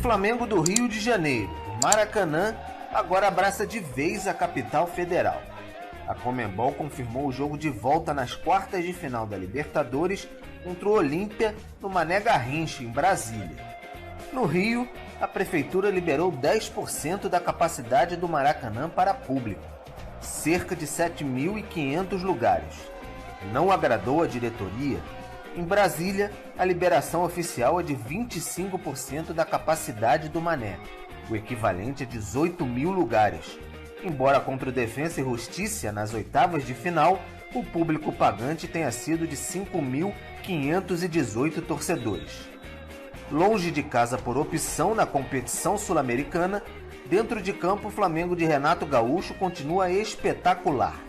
Flamengo do Rio de Janeiro, Maracanã, agora abraça de vez a capital federal. A Conmebol confirmou o jogo de volta nas quartas de final da Libertadores contra o Olímpia no Mané Garrincha, em Brasília. No Rio, a prefeitura liberou 10% da capacidade do Maracanã para público, cerca de 7.500 lugares. Não agradou a diretoria. Em Brasília, a liberação oficial é de 25% da capacidade do Mané, o equivalente a 18.000 lugares. Embora contra o Defensa e Justiça nas oitavas de final, o público pagante tenha sido de 5.518 torcedores. Longe de casa por opção na competição sul-americana, dentro de campo o Flamengo de Renato Gaúcho continua espetacular.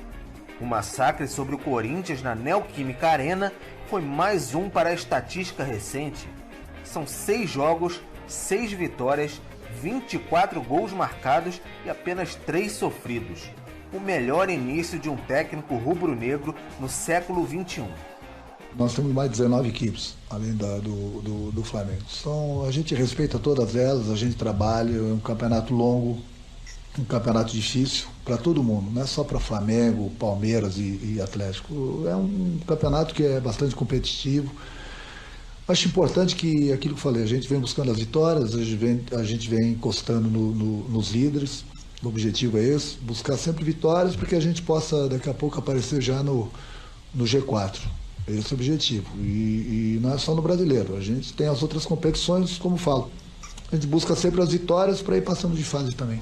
O massacre sobre o Corinthians na Neoquímica Arena foi mais um para a estatística recente. São 6 jogos, 6 vitórias, 24 gols marcados e apenas 3 sofridos. O melhor início de um técnico rubro-negro no século XXI. Nós temos mais de 19 equipes, além do Flamengo. A gente respeita todas elas, a gente trabalha, é um campeonato longo, um campeonato difícil para todo mundo, não é só para Flamengo, Palmeiras e Atlético. É um campeonato que é bastante competitivo. Acho importante que, aquilo que eu falei, a gente vem buscando as vitórias, a gente vem encostando nos líderes. O objetivo é esse, buscar sempre vitórias para que a gente possa daqui a pouco aparecer já no G4. Esse é o objetivo. E não é só no brasileiro, a gente tem as outras competições, como falo. A gente busca sempre as vitórias para ir passando de fase também.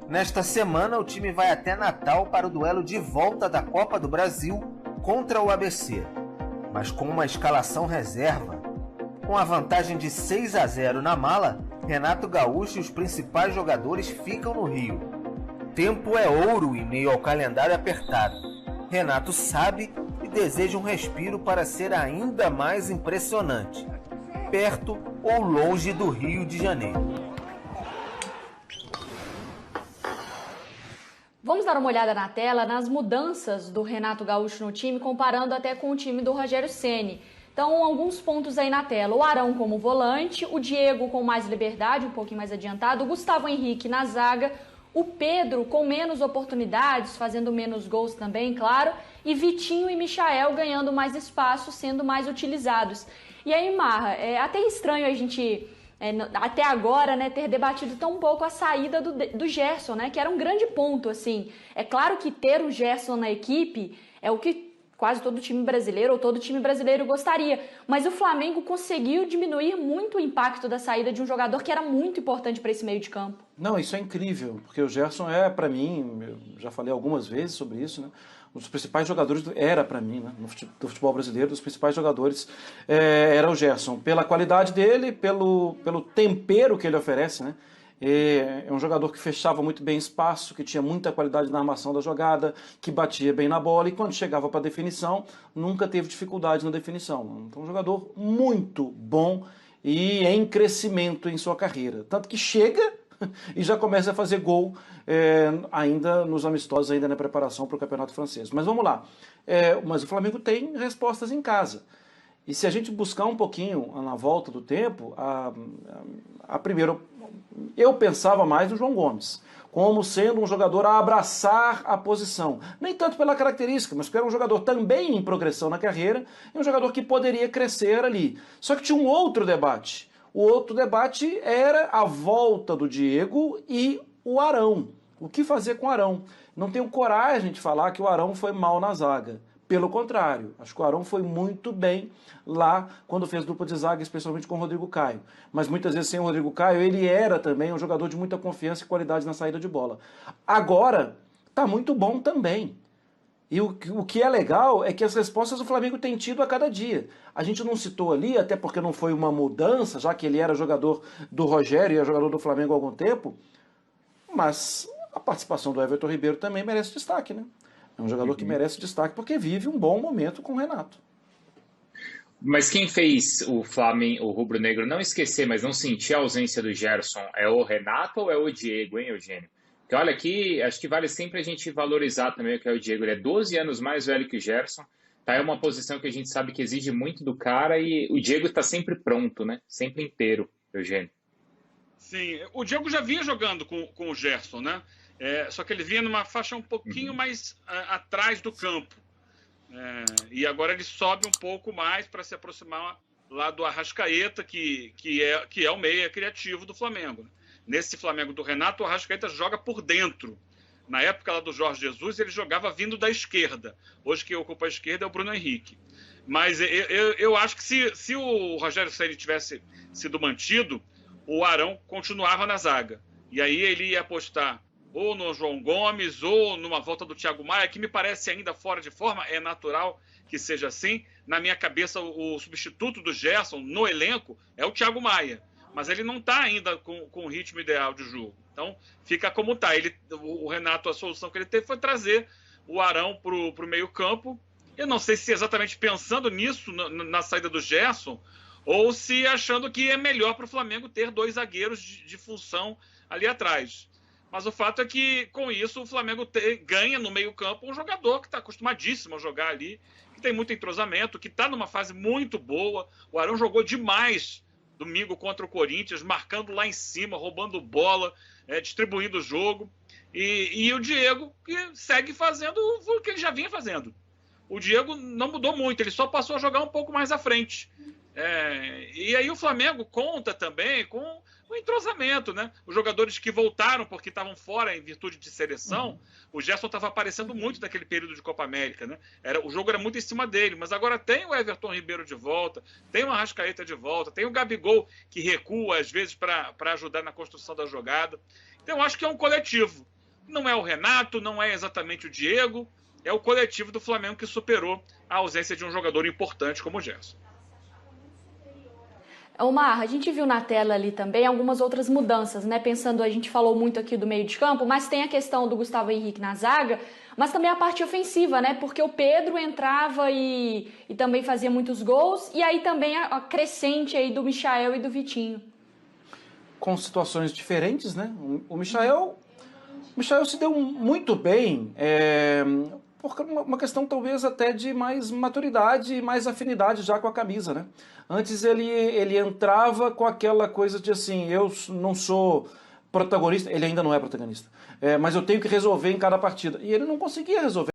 Nesta semana, o time vai até Natal para o duelo de volta da Copa do Brasil contra o ABC, mas com uma escalação reserva. Com a vantagem de 6-0 na mala, Renato Gaúcho e os principais jogadores ficam no Rio. Tempo é ouro em meio ao calendário apertado. Renato sabe e deseja um respiro para ser ainda mais impressionante, perto ou longe do Rio de Janeiro. Vamos dar uma olhada na tela nas mudanças do Renato Gaúcho no time, comparando até com o time do Rogério Ceni. Então, alguns pontos aí na tela. O Arão como volante, o Diego com mais liberdade, um pouquinho mais adiantado, o Gustavo Henrique na zaga, o Pedro com menos oportunidades, fazendo menos gols também, claro, e Vitinho e Michael ganhando mais espaço, sendo mais utilizados. E aí, Marra, é até estranho a gente... até agora, né, ter debatido tão pouco a saída do Gerson, né, que era um grande ponto, assim. É claro que ter o Gerson na equipe é o que quase todo time brasileiro ou todo time brasileiro gostaria, mas o Flamengo conseguiu diminuir muito o impacto da saída de um jogador que era muito importante para esse meio de campo. Não, isso é incrível, porque o Gerson para mim, eu já falei algumas vezes sobre isso, né, um dos principais jogadores, para mim, né, do futebol brasileiro, dos principais jogadores era o Gerson, pela qualidade dele, pelo tempero que ele oferece, né. É um jogador que fechava muito bem espaço, que tinha muita qualidade na armação da jogada, que batia bem na bola e quando chegava para a definição, nunca teve dificuldade na definição. Então, um jogador muito bom e em crescimento em sua carreira. Tanto que chega e já começa a fazer gol ainda nos amistosos, ainda na preparação para o Campeonato Francês. Mas vamos lá. Mas o Flamengo tem respostas em casa. E se a gente buscar um pouquinho na volta do tempo, a primeira... Eu pensava mais no João Gomes, como sendo um jogador a abraçar a posição. Nem tanto pela característica, mas porque era um jogador também em progressão na carreira, e um jogador que poderia crescer ali. Só que tinha um outro debate. O outro debate era a volta do Diego e o Arão. O que fazer com o Arão? Não tenho coragem de falar que o Arão foi mal na zaga. Pelo contrário, acho que o Arão foi muito bem lá quando fez dupla de zaga, especialmente com o Rodrigo Caio. Mas muitas vezes sem o Rodrigo Caio, ele era também um jogador de muita confiança e qualidade na saída de bola. Agora, tá muito bom também. E o que é legal é que as respostas do Flamengo tem tido a cada dia. A gente não citou ali, até porque não foi uma mudança, já que ele era jogador do Rogério e é jogador do Flamengo há algum tempo, mas a participação do Everton Ribeiro também merece destaque, né? É um jogador que merece destaque porque vive um bom momento com o Renato. Mas quem fez o Flamengo, o rubro-negro, não esquecer, mas não sentir a ausência do Gerson, é o Renato ou é o Diego, hein, Eugênio? Porque olha aqui, acho que vale sempre a gente valorizar também o que é o Diego. Ele é 12 anos mais velho que o Gerson, tá? É uma posição que a gente sabe que exige muito do cara e o Diego está sempre pronto, né? Sempre inteiro, Eugênio. Sim, o Diego já vinha jogando com o Gerson, né? Só que ele vinha numa faixa um pouquinho mais atrás do campo. E agora ele sobe um pouco mais para se aproximar lá do Arrascaeta, que é o meia criativo do Flamengo, né? Nesse Flamengo do Renato, o Arrascaeta joga por dentro. Na época lá do Jorge Jesus, ele jogava vindo da esquerda. Hoje quem ocupa a esquerda é o Bruno Henrique. Mas eu acho que se o Rogério Ceni tivesse sido mantido, o Arão continuava na zaga. E aí ele ia apostar ou no João Gomes ou numa volta do Thiago Maia, que me parece ainda fora de forma, é natural que seja assim. Na minha cabeça, o substituto do Gerson no elenco é o Thiago Maia, mas ele não está ainda com o ritmo ideal de jogo. Então, fica como está. O Renato, a solução que ele teve foi trazer o Arão para o meio-campo. Eu não sei se exatamente pensando nisso, na saída do Gerson, ou se achando que é melhor para o Flamengo ter dois zagueiros de função ali atrás. Mas o fato é que, com isso, o Flamengo ganha no meio-campo um jogador que está acostumadíssimo a jogar ali, que tem muito entrosamento, que está numa fase muito boa. O Arão jogou demais domingo contra o Corinthians, marcando lá em cima, roubando bola, distribuindo o jogo. E o Diego, que segue fazendo o que ele já vinha fazendo. O Diego não mudou muito, ele só passou a jogar um pouco mais à frente. E aí o Flamengo conta também com o entrosamento, né? Os jogadores que voltaram porque estavam fora em virtude de seleção, o Gerson estava aparecendo muito naquele período de Copa América, né? O jogo era muito em cima dele, mas agora tem o Everton Ribeiro de volta, tem o Arrascaeta de volta, tem o Gabigol que recua às vezes para ajudar na construção da jogada. Então eu acho que é um coletivo. Não é o Renato, não é exatamente o Diego, é o coletivo do Flamengo que superou a ausência de um jogador importante como o Gerson. Omar, a gente viu na tela ali também algumas outras mudanças, né? Pensando, a gente falou muito aqui do meio de campo, mas tem a questão do Gustavo Henrique na zaga, mas também a parte ofensiva, né? Porque o Pedro entrava e também fazia muitos gols, e aí também a crescente aí do Michael e do Vitinho. Com situações diferentes, né? O Michael se deu muito bem, por uma questão talvez até de mais maturidade e mais afinidade já com a camisa, né? Antes ele entrava com aquela coisa de assim, eu não sou protagonista, ele ainda não é protagonista, mas eu tenho que resolver em cada partida. E ele não conseguia resolver.